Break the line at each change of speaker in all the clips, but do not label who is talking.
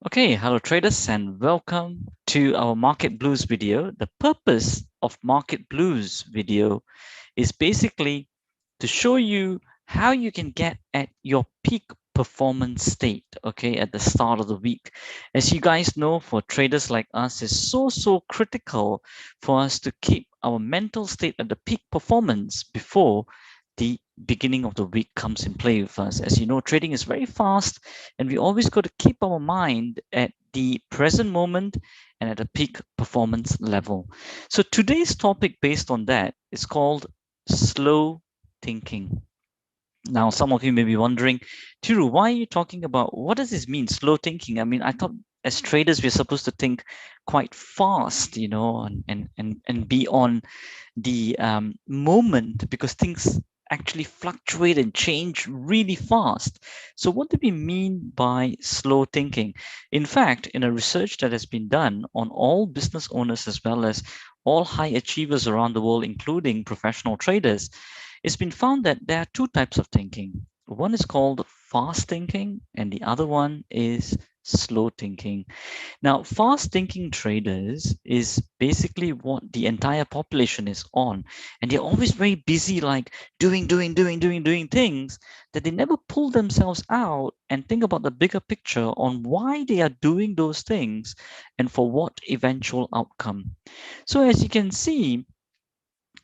Okay, hello traders and welcome to our Market Blues video. The purpose of Market Blues video is basically to show you how you can get at your peak performance state, okay, at the start of the week. As you guys know, for traders like us, it's so critical for us to keep our mental state at the peak performance before the beginning of the week comes in play with us. As you know, trading is very fast, and we always got to keep our mind at the present moment and at a peak performance level. So today's topic based on that is called slow thinking. Now, some of you may be wondering, Tiru, why are you talking about what does this mean, slow thinking? I mean, I thought as traders we're supposed to think quite fast, and be on the moment because things actually fluctuate and change really fast. So, what do we mean by slow thinking? In fact, in a research that has been done on all business owners as well as all high achievers around the world, including professional traders, it's been found that there are two types of thinking. One is called fast thinking, and the other one is slow thinking. Now, fast thinking traders is basically what the entire population is on. And they're always very busy, like doing things that they never pull themselves out and think about the bigger picture on why they are doing those things and for what eventual outcome. So, as you can see,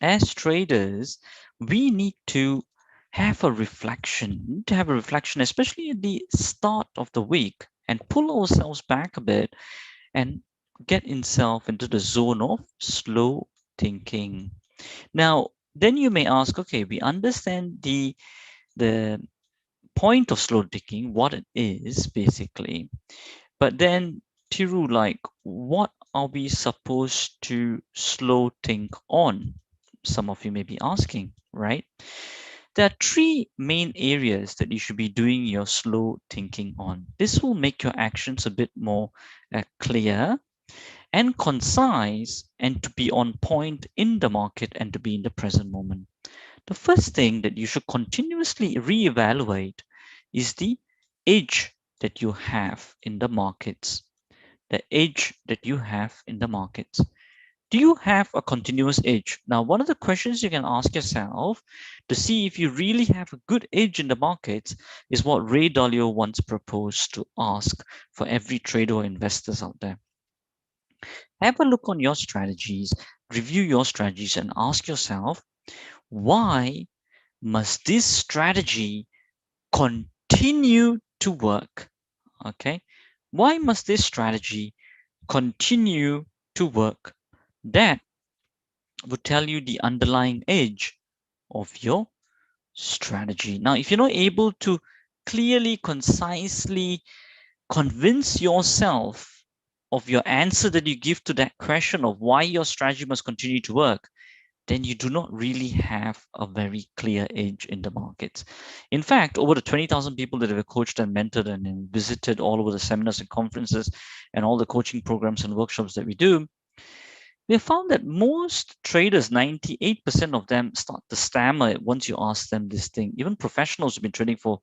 as traders, we need to have a reflection, especially at the start of the week, and pull ourselves back a bit and get himself into the zone of slow thinking. Now, then you may ask, okay, we understand the point of slow thinking, what it is basically, but then Tiru, like, what are we supposed to slow think on? Some of you may be asking, right? There are three main areas that you should be doing your slow thinking on. This will make your actions a bit more clear and concise and to be on point in the market and to be in the present moment. The first thing that you should continuously reevaluate is the edge that you have in the markets. The edge that you have in the markets. Do you have a continuous edge? Now, one of the questions you can ask yourself to see if you really have a good edge in the markets is what Ray Dalio once proposed to ask for every trader or investors out there. Have a look on your strategies, review your strategies, and ask yourself, why must this strategy continue to work? Okay. Why must this strategy continue to work? That would tell you the underlying edge of your strategy. Now, if you're not able to clearly, concisely convince yourself of your answer that you give to that question of why your strategy must continue to work, then you do not really have a very clear edge in the markets. In fact, over the 20,000 people that have coached and mentored and visited all over the seminars and conferences and all the coaching programs and workshops that we do, we have found that most traders, 98% of them, start to stammer once you ask them this thing. Even professionals who've been trading for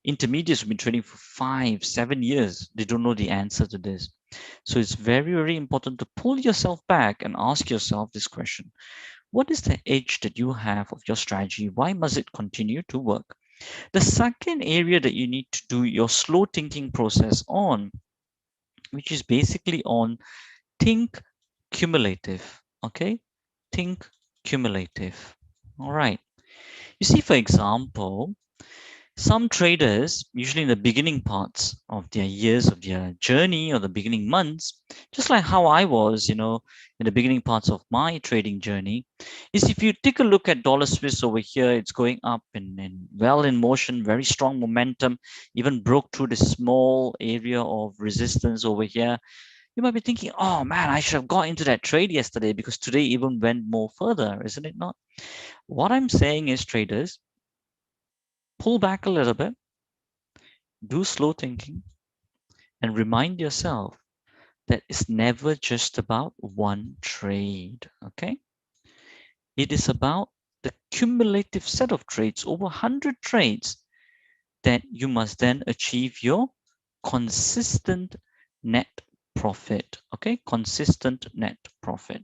intermediates who've been trading for 5, 7 years, they don't know the answer to this. So it's very important to pull yourself back and ask yourself this question. What is the edge that you have of your strategy? Why must it continue to work? The second area that you need to do your slow thinking process on, which is basically on think cumulative. Okay? Think cumulative. All right. You see, for example, some traders, usually in the beginning parts of their years of their journey or the beginning months, just like how I was, in the beginning parts of my trading journey, is if you take a look at dollar Swiss over here, it's going up and well in motion, very strong momentum, even broke through this small area of resistance over here. You might be thinking, oh man, I should have got into that trade yesterday because today even went more further, isn't it not? What I'm saying is, traders, pull back a little bit, do slow thinking, and remind yourself that it's never just about one trade, okay? It is about the cumulative set of trades, over 100 trades, that you must then achieve your consistent net profit. Okay, consistent net profit.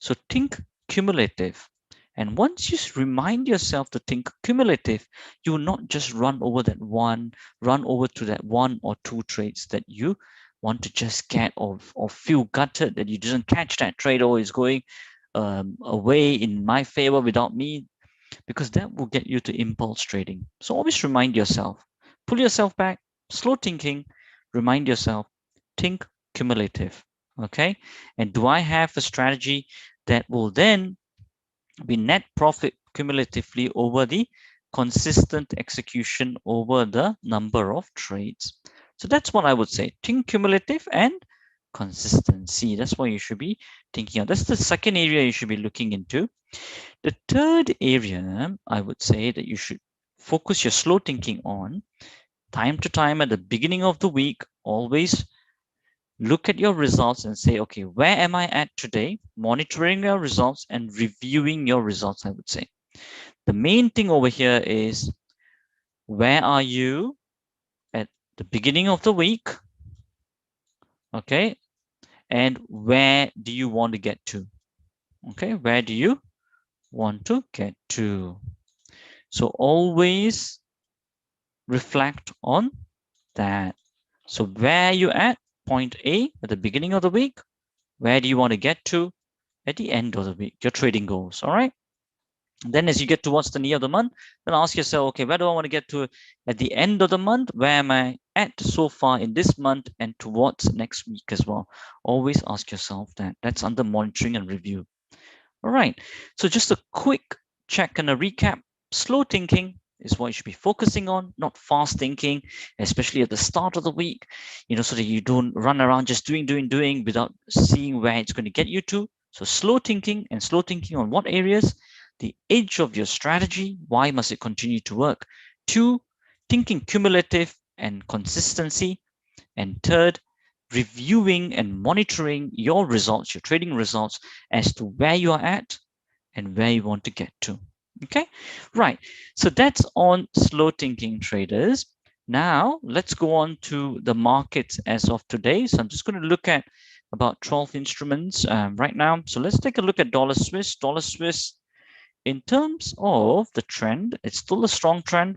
So think cumulative. And once you remind yourself to think cumulative, you will not just run over to that one or two trades that you want to just get, or feel gutted that you didn't catch that trade, or is going away in my favor without me, because that will get you to impulse trading. So always remind yourself, pull yourself back, slow thinking, remind yourself, think cumulative. Okay. And do I have a strategy that will then be net profit cumulatively over the consistent execution over the number of trades? So that's what I would say. Think cumulative and consistency. That's what you should be thinking of. That's the second area you should be looking into. The third area, I would say, that you should focus your slow thinking on, time to time at the beginning of the week, always look at your results and say, okay, where am I at today? Monitoring your results and reviewing your results, I would say. The main thing over here is, where are you at the beginning of the week? Okay. And where do you want to get to? Okay. Where do you want to get to? So always reflect on that. So where you at? Point A at the beginning of the week. Where do you want to get to at the end of the week? Your trading goals. All right. And then as you get towards the near of the month, then ask yourself, okay, where do I want to get to at the end of the month? Where am I at so far in this month and towards next week as well? Always ask yourself that. That's under monitoring and review. All right. So just a quick check and a recap. Slow thinking is what you should be focusing on, not fast thinking, especially at the start of the week, so that you don't run around just doing without seeing where it's going to get you to. So slow thinking, and slow thinking on what areas? The edge of your strategy. Why must it continue to work? 2, thinking cumulative and consistency. And third, reviewing and monitoring your results, your trading results, as to where you are at and where you want to get to. Okay, right. So that's on slow thinking traders. Now let's go on to the markets as of today. So I'm just going to look at about 12 instruments right now. So let's take a look at dollar Swiss. Dollar Swiss, in terms of the trend, it's still a strong trend.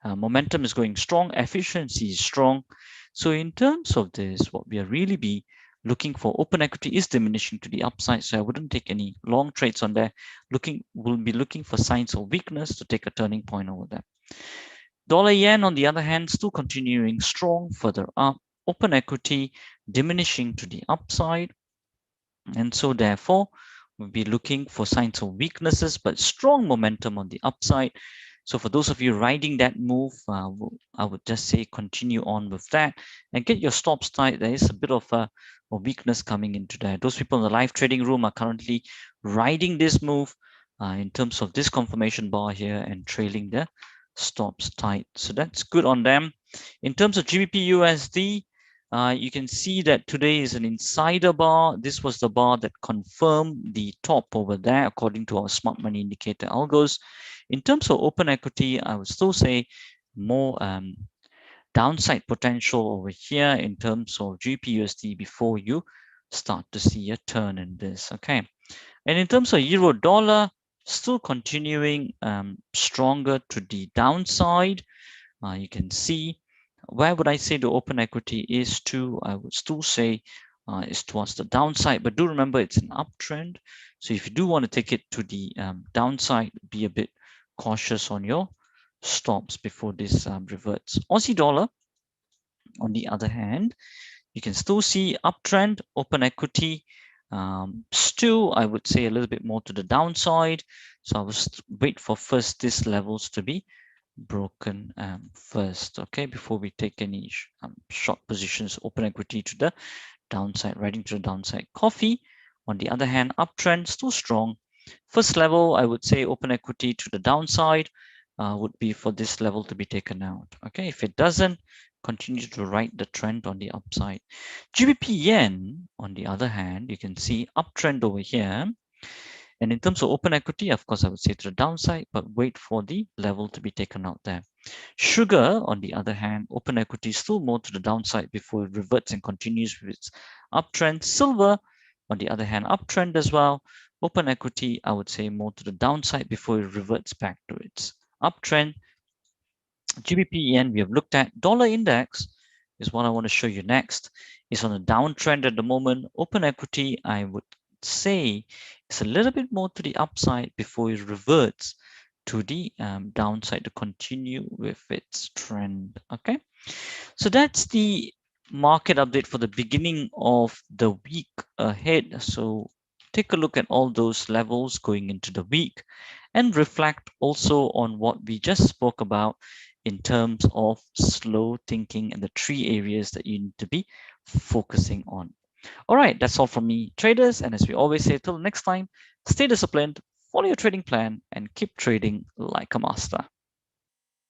Momentum is going strong, efficiency is strong. So in terms of this, what we are really be looking for, open equity is diminishing to the upside, so I wouldn't take any long trades on there. We'll be looking for signs of weakness to take a turning point over there. Dollar yen, on the other hand, still continuing strong further up. Open equity diminishing to the upside, and so therefore we'll be looking for signs of weaknesses, but strong momentum on the upside. So for those of you riding that move, I would just say continue on with that and get your stops tight. There is a bit of a weakness coming into there. Those people in the live trading room are currently riding this move in terms of this confirmation bar here and trailing the stops tight. So that's good on them. In terms of GBP USD, you can see that today is an insider bar. This was the bar that confirmed the top over there, according to our smart money indicator algos. In terms of open equity, I would still say more downside potential over here in terms of GBP/USD before you start to see a turn in this. Okay, and in terms of euro dollar, still continuing stronger to the downside. You can see, where would I say the open equity is to? I would still say is towards the downside, but do remember it's an uptrend. So if you do want to take it to the downside, be a bit cautious on your stops before this reverts. Aussie dollar, on the other hand, you can still see uptrend, open equity, still I would say a little bit more to the downside. So I will wait for first these levels to be broken first, okay, before we take any short positions. Open equity to the downside, riding to the downside. Coffee, on the other hand, uptrend, still strong. First level, I would say open equity to the downside would be for this level to be taken out. Okay, if it doesn't, continue to ride the trend on the upside. GBP yen, on the other hand, you can see uptrend over here. And in terms of open equity, of course, I would say to the downside, but wait for the level to be taken out there. Sugar, on the other hand, open equity still more to the downside before it reverts and continues with its uptrend. Silver, on the other hand, uptrend as well. Open equity, I would say more to the downside before it reverts back to its uptrend. GBP-yen we have looked at. Dollar index is what I want to show you next. It's on a downtrend at the moment. Open equity, I would say, is a little bit more to the upside before it reverts to the downside to continue with its trend. Okay, so that's the market update for the beginning of the week ahead. So take a look at all those levels going into the week and reflect also on what we just spoke about in terms of slow thinking and the three areas that you need to be focusing on. All right, that's all from me, traders. And as we always say, till next time, stay disciplined, follow your trading plan, and keep trading like a master.